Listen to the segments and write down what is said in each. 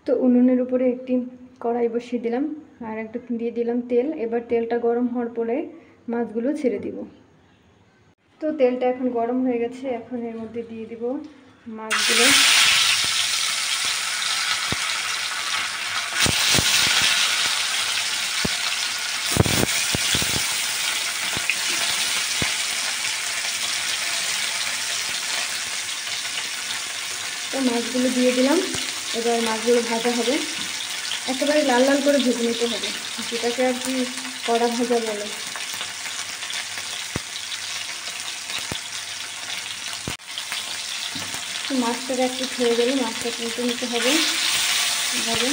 তো উনুনের উপরে একটি কড়াই বসিয়ে দিলাম আর একটু দিয়ে দিলাম তেল। এবার তেলটা গরম হওয়ার পরে মাছগুলো ছেড়ে দিব। তো তেলটা এখন গরম হয়ে গেছে, এখন এর মধ্যে দিয়ে দিব মাছগুলো। তো মাছগুলো দিয়ে দিলাম। এবার মাছগুলো ভাজা হবে, একেবারে লাল লাল করে ভেজে নিতে হবে, যেটাকে আর কি কড়া ভাজা বলে। তো মাছটাকে একটু ছেড়ে গেলে মাছটা তুলতে নিতে হবে এভাবে।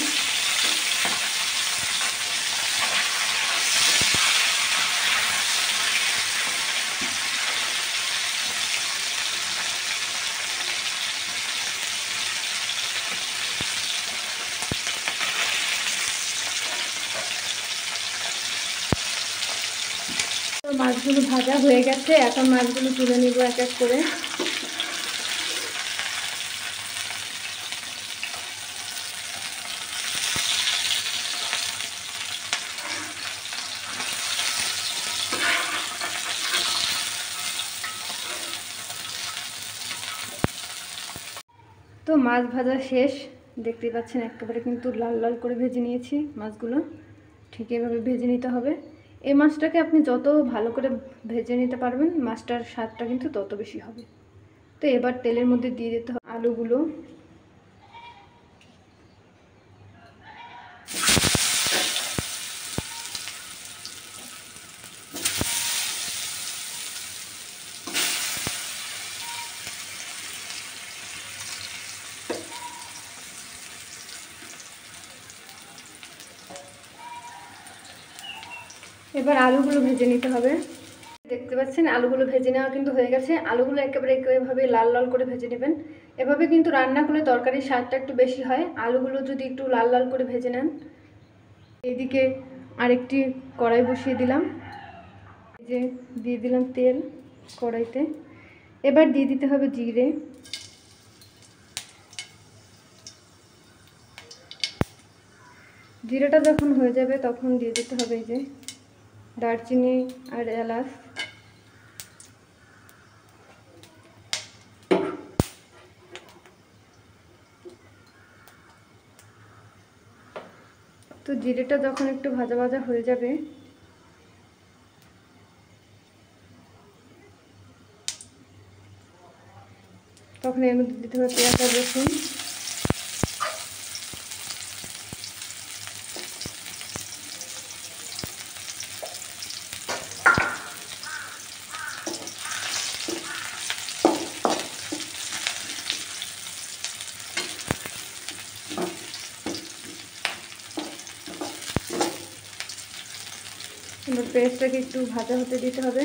তো মাছগুলো ভাজা হয়ে গেছে, এখন মাছগুলো তুলে নিব এক এক করে। তো মাছ ভাজা শেষ, দেখতে পাচ্ছেন একেবারে কিন্তু লাল লাল করে ভেজে নিয়েছি মাছগুলো। ঠিক এভাবে ভেজে নিতে হবে। এই মাছটাকে আপনি যত ভালো করে ভেজে নিতে পারবেন মাছটার স্বাদটা কিন্তু তত বেশি হবে। তো এবার তেলের মধ্যে দিয়ে দিতে হবে আলুগুলো। এবার আলুগুলো ভেজে নিতে হবে। দেখতে পাচ্ছেন আলুগুলো ভেজে নেওয়া কিন্তু হয়ে গেছে। আলুগুলো একেবারে এভাবে লাল লাল করে ভেজে নেবেন। এভাবে কিন্তু রান্না করলে তরকারির স্বাদটা একটু বেশি হয়, আলুগুলো যদি একটু লাল লাল করে ভেজে নেন। এদিকে আরেকটি কড়াই বসিয়ে দিলাম, এই যে দিয়ে দিলাম তেল কড়াইতে। এবার দিয়ে দিতে হবে জিরে। জিরাটা যখন হয়ে যাবে তখন দিয়ে দিতে হবে এই যে দারচিনি আর এলাচ। তো জিরেটা যখন একটু ভাজা ভাজা হয়ে যাবে তখন এর মধ্যে দিতে হবে পেঁয়াজ আর রসুন। এবার পেঁয়াজটাকে একটু ভাজা হতে দিতে হবে।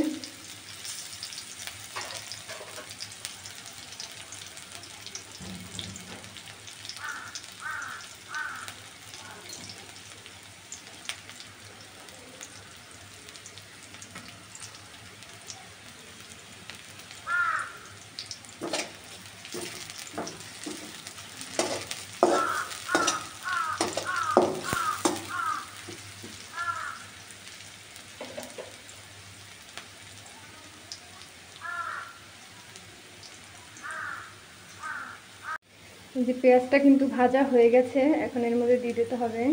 এই যে পেঁয়াজটা কিন্তু ভাজা হয়ে গেছে, এখন এর মধ্যে দিয়ে দিতে হবে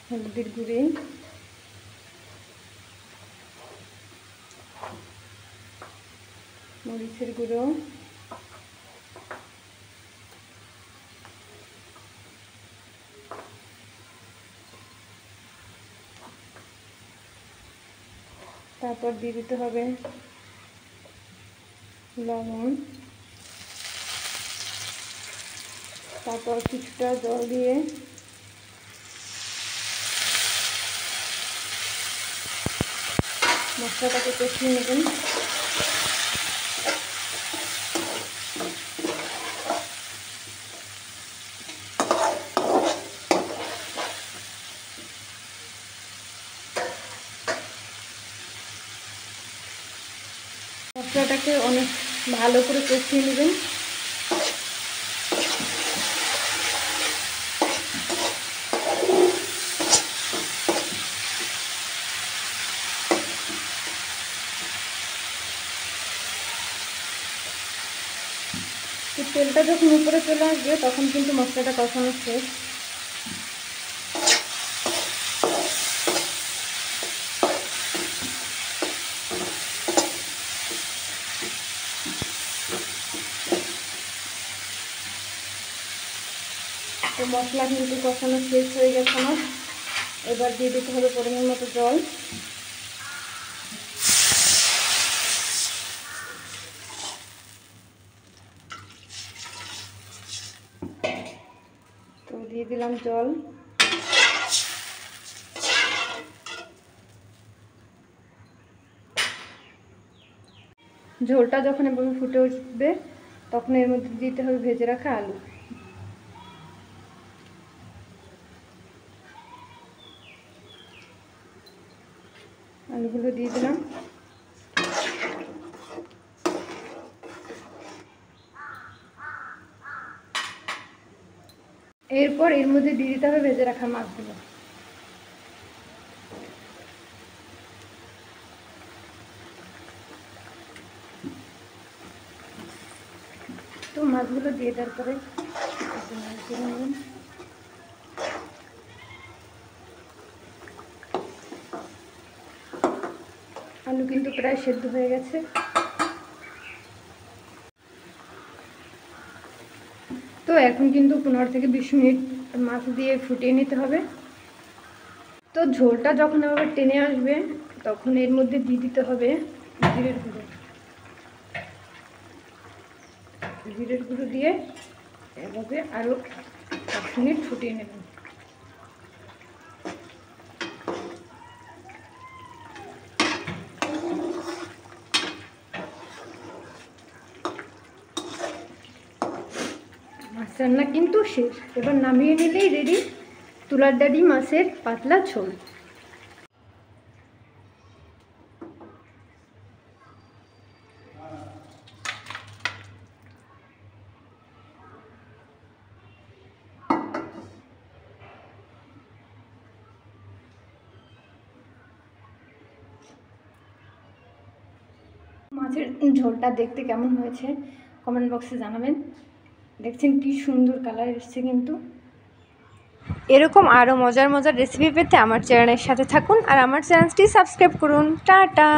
হলুদের গুঁড়ি, মরিচের গুঁড়ো, তারপর দিয়ে দিতে হবে লবণ, তারপর কিছুটা জল দিয়ে মশলাটাকে কষিয়ে নেবেন। মশলাটাকে অনেক ভালো করে কষিয়ে নেবেন। তেলটা যখন উপরে চলে আসবে তখন কিন্তু মশলাটা কষানো শেষ। তো মশলা কিন্তু কষানো শেষ হয়ে গেছে আমার। এবার দিয়ে দিতে হবে পরিমাণ মতো জল। তো দিয়ে দিলাম জল। ঝোলটা যখন এভাবে ফুটে উঠবে তখন এর মধ্যে দিতে হবে ভেজে রাখা আলু। আলুগুলো দিয়ে দিলাম। এরপর এর মধ্যে দিয়ে দিতে হবে ভেজে রাখা মাছগুলো। তো মাছগুলো দিয়ে দেওয়ার পরে আলু কিন্তু প্রায় সেদ্ধ হয়ে গেছে। তো এখন কিন্তু 15 থেকে 20 মিনিট মাছ দিয়ে ফুটিয়ে নিতে হবে। তো ঝোলটা যখন আবার টেনে আসবে তখন এর মধ্যে দিয়ে দিতে হবে জিরের গুঁড়ো। জিরের গুঁড়ো দিয়ে এভাবে আরও 5 মিনিট ফুটিয়ে নেবেন। মাছ রান্না কিন্তু শেষ। এবার নামিয়ে নিলেই রেডি তুলার ডাঁটি মাছের পাতলা ঝোল। মাছের ঝোলটা দেখতে কেমন হয়েছে কমেন্ট বক্সে জানাবেন। দেখছেন কি সুন্দর কালার এসছে কিন্তু। এরকম আরও মজার মজার রেসিপি পেতে আমার চ্যানেলের সাথে থাকুন আর আমার চ্যানেলটি সাবস্ক্রাইব করুন। টাটা।